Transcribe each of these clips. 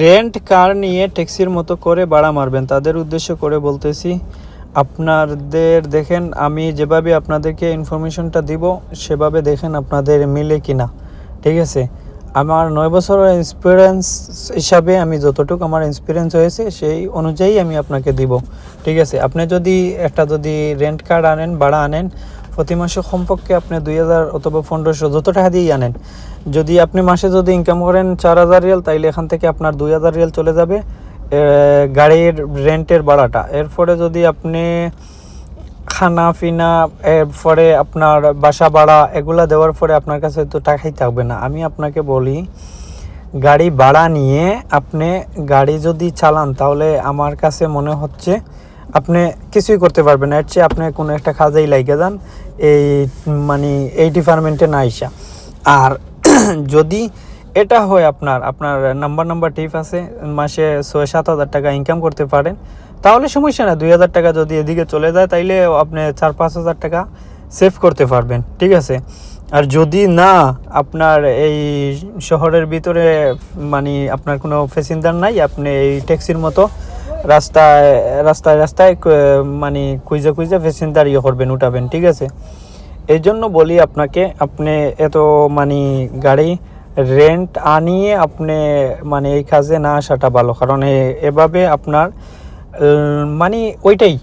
Rent কার নিয়ে ট্যাক্সির মতো করে ভাড়া মারবেন তাদের উদ্দেশ্য করে বলতেছি। আপনাদের দেখেন, আমি যেভাবে আপনাদেরকে ইনফরমেশনটা দিব সেভাবে দেখেন আপনাদের মিলে কি না। ঠিক আছে, আমার 9 বছরের এক্সপিরিয়েন্স হিসাবে আমি যতটুকু আমার এক্সপিরিয়েন্স হয়েছে সেই অনুযায়ী আমি আপনাকে দিব। ঠিক আছে, আপনি যদি রেন্ট কার আনেন, ভাড়া আনেন, প্রতি মাসে কমপক্ষে আপনি 2000 অথবা 1500 যত টাকা দিয়েই আনেন, যদি আপনি মাসে যদি ইনকাম করেন 4000 রিয়াল, তাইলে এখান থেকে আপনার 2000 রিয়াল চলে যাবে গাড়ির রেন্টের ভাড়াটা। এরপরে যদি আপনি খানা পিনা, এরপরে আপনার বাসা ভাড়া, এগুলা দেওয়ার পরে আপনার কাছে তো টাকাই থাকবে না। আমি আপনাকে বলি, গাড়ি ভাড়া নিয়ে আপনি গাড়ি যদি চালান তাহলে আমার কাছে মনে হচ্ছে আপনি কিছুই করতে পারবেন না। এর চেয়ে আপনি কোনো একটা কাজেই লাইগে যান, এই ডিপার্টমেন্টে না আইসা। আর যদি এটা হয় আপনার নাম্বার টিপ আছে, মাসে 6-7 হাজার টাকা ইনকাম করতে পারেন, তাহলে সমস্যা না। 2000 টাকা যদি এদিকে চলে যায় তাইলে আপনি 4-5 হাজার টাকা সেভ করতে পারবেন। ঠিক আছে, আর যদি না, আপনার এই শহরের ভিতরে আপনার কোনো প্যাসেঞ্জার নাই, আপনি এই ট্যাক্সির মতো রাস্তায় কুইজা প্যাসেঞ্জার করবেন, উঠাবেন। ঠিক আছে, এই জন্য বলি আপনাকে, আপনি এত গাড়ি রেন্ট আনিয়ে আপনি এই কাজে না আসাটা ভালো। কারণ এভাবে আপনার ওইটাই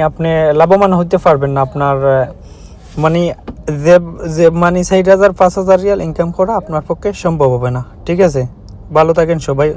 আপনি লাভবান হইতে পারবেন না। আপনার যে 4000-5000 রিয়াল ইনকাম করা আপনার পক্ষে সম্ভব হবে না। ঠিক আছে, ভালো থাকেন সবাই।